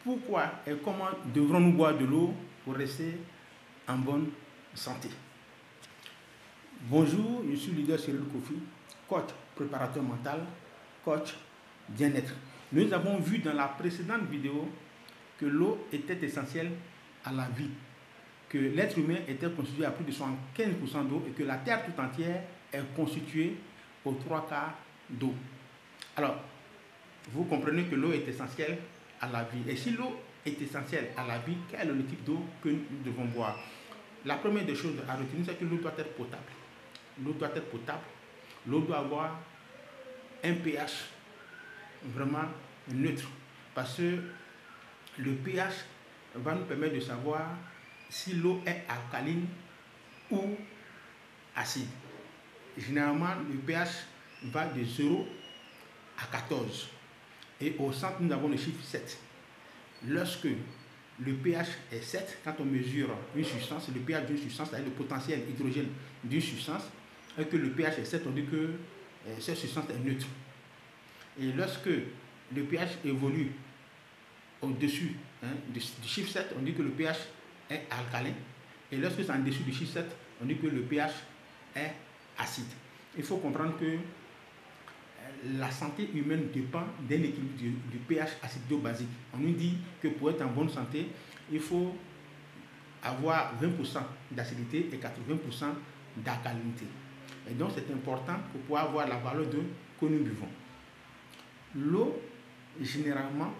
pourquoi et comment devrons-nous boire de l'eau pour rester en bonne santé. Bonjour, je suis leader Cyril Kofi, coach préparateur mental, coach bien-être. Nous avons vu dans la précédente vidéo que l'eau était essentielle à la vie, que l'être humain était constitué à plus de 75% d'eau et que la Terre tout entière est constituée aux 3/4 d'eau. Alors, vous comprenez que l'eau est essentielle à la vie. Et si l'eau est essentielle à la vie, quel est le type d'eau que nous devons boire? La première des choses à retenir, c'est que l'eau doit être potable. L'eau doit être potable. L'eau doit avoir un pH vraiment neutre. Parce que le pH va nous permettre de savoir si l'eau est alcaline ou acide. Généralement, le pH va de 0 à 14. Et au centre, nous avons le chiffre 7. Lorsque le pH est 7, quand on mesure une substance, le pH d'une substance, c'est-à-dire le potentiel hydrogène d'une substance, et que le pH est 7, on dit que cette substance est neutre. Et lorsque le pH évolue au-dessus du chiffre 7, on dit que le pH est alcalin. Et lorsque c'est en dessous du chiffre 7, on dit que le pH est acide. Il faut comprendre que la santé humaine dépend d'un équilibre du pH acido-basique. On nous dit que pour être en bonne santé, il faut avoir 20% d'acidité et 80% d'alcalinité. Et donc c'est important pour pouvoir avoir la valeur d'eau que nous buvons. L'eau, généralement,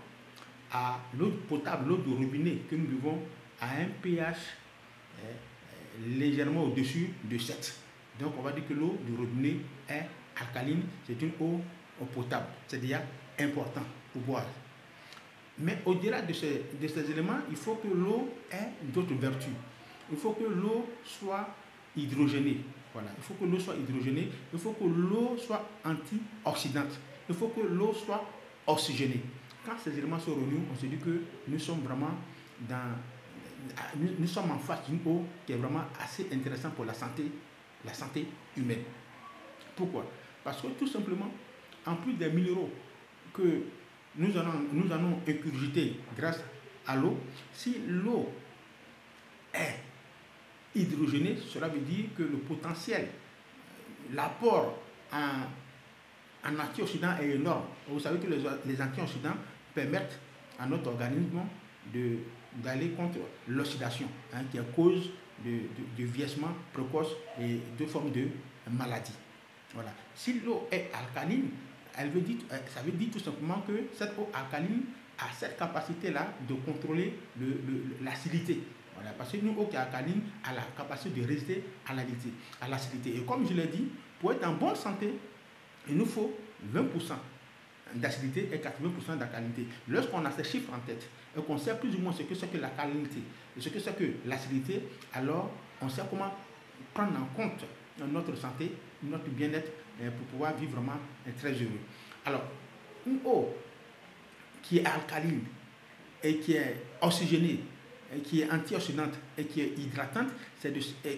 l'eau potable, l'eau de robinet que nous buvons, a un pH légèrement au-dessus de 7. Donc on va dire que l'eau du robinet est alcaline, c'est une eau potable. C'est déjà important pour boire. Mais au-delà de ces éléments, il faut que l'eau ait d'autres vertus. Il faut que l'eau soit hydrogénée. Voilà. Il faut que l'eau soit hydrogénée. Il faut que l'eau soit antioxydante. Il faut que l'eau soit oxygénée. Quand ces éléments sont réunis, on se dit que nous sommes vraiment nous sommes en face d'une eau qui est vraiment assez intéressante pour la santé humaine. Pourquoi? Parce que tout simplement, en plus des minéraux que nous allons ingurgiter grâce à l'eau, si l'eau est hydrogénée, cela veut dire que le potentiel, l'apport en antioxydants est énorme. Vous savez que les antioxydants permettent à notre organisme d'aller contre l'oxydation, qui est cause de vieillissement précoce et de formes de maladies. Voilà. Si l'eau est alcaline, ça veut dire tout simplement que cette eau alcaline a cette capacité-là de contrôler l'acidité. Voilà. Parce qu'une eau qui est alcaline a la capacité de résister à l'acidité. Et comme je l'ai dit, pour être en bonne santé, il nous faut 20% d'acidité et 80% d'alcalinité. Lorsqu'on a ces chiffres en tête et qu'on sait plus ou moins ce que c'est que l'alcalinité et ce que c'est que l'acidité, alors on sait comment prendre en compte notre santé, notre bien-être pour pouvoir vivre vraiment très heureux. Alors, une eau qui est alcaline et qui est oxygénée, et qui est antioxydante et qui est hydratante,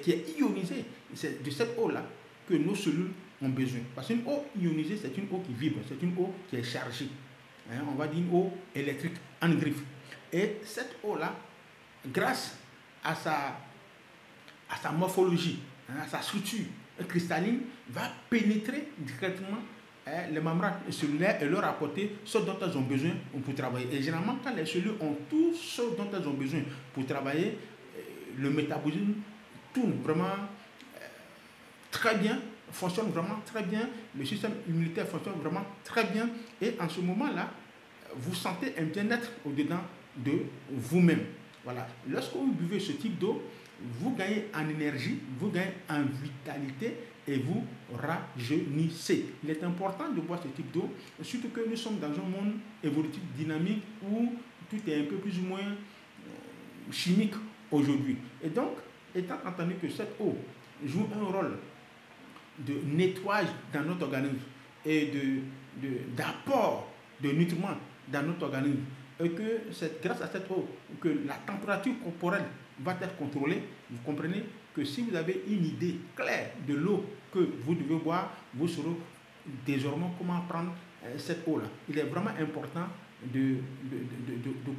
qui est ionisée, c'est de cette eau-là que nos cellules ont besoin. Parce qu'une eau ionisée, c'est une eau qui vibre, c'est une eau qui est chargée. On va dire une eau électrique en griffe. Et cette eau-là, grâce à sa morphologie, à sa structure cristalline, va pénétrer directement les membranes cellulaires et leur apporter ce dont elles ont besoin pour travailler. Et généralement, quand les cellules ont tout ce dont elles ont besoin pour travailler, le métabolisme tourne vraiment très bien, fonctionne vraiment très bien, le système immunitaire fonctionne vraiment très bien, et en ce moment-là, vous sentez un bien-être au-dedans de vous-même. Voilà. Lorsque vous buvez ce type d'eau, vous gagnez en énergie, vous gagnez en vitalité et vous rajeunissez. Il est important de boire ce type d'eau, surtout que nous sommes dans un monde évolutif, dynamique, où tout est un peu plus ou moins chimique aujourd'hui. Et donc, étant entendu que cette eau joue un rôle de nettoyage dans notre organisme et d'apport de nutriments dans notre organisme, et que c'est grâce à cette eau que la température corporelle va être contrôlée, vous comprenez que si vous avez une idée claire de l'eau que vous devez boire, vous saurez désormais comment prendre cette eau-là. Il est vraiment important de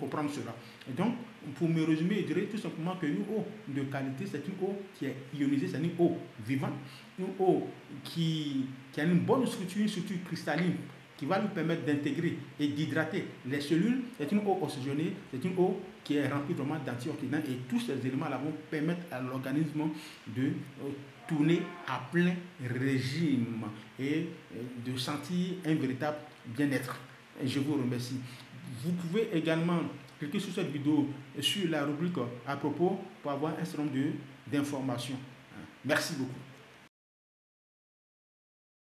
comprendre cela. Et donc, pour me résumer, je dirais tout simplement qu'une eau de qualité, c'est une eau qui est ionisée, c'est une eau vivante, une eau qui a une bonne structure, une structure cristalline, qui va nous permettre d'intégrer et d'hydrater les cellules. C'est une eau oxygénée, c'est une eau qui est remplie vraiment d'antioxydants, et tous ces éléments-là vont permettre à l'organisme de tourner à plein régime et de sentir un véritable bien-être. Et je vous remercie. Vous pouvez également cliquer sur cette vidéo, sur la rubrique à propos, pour avoir un certain nombre d'informations. Merci beaucoup.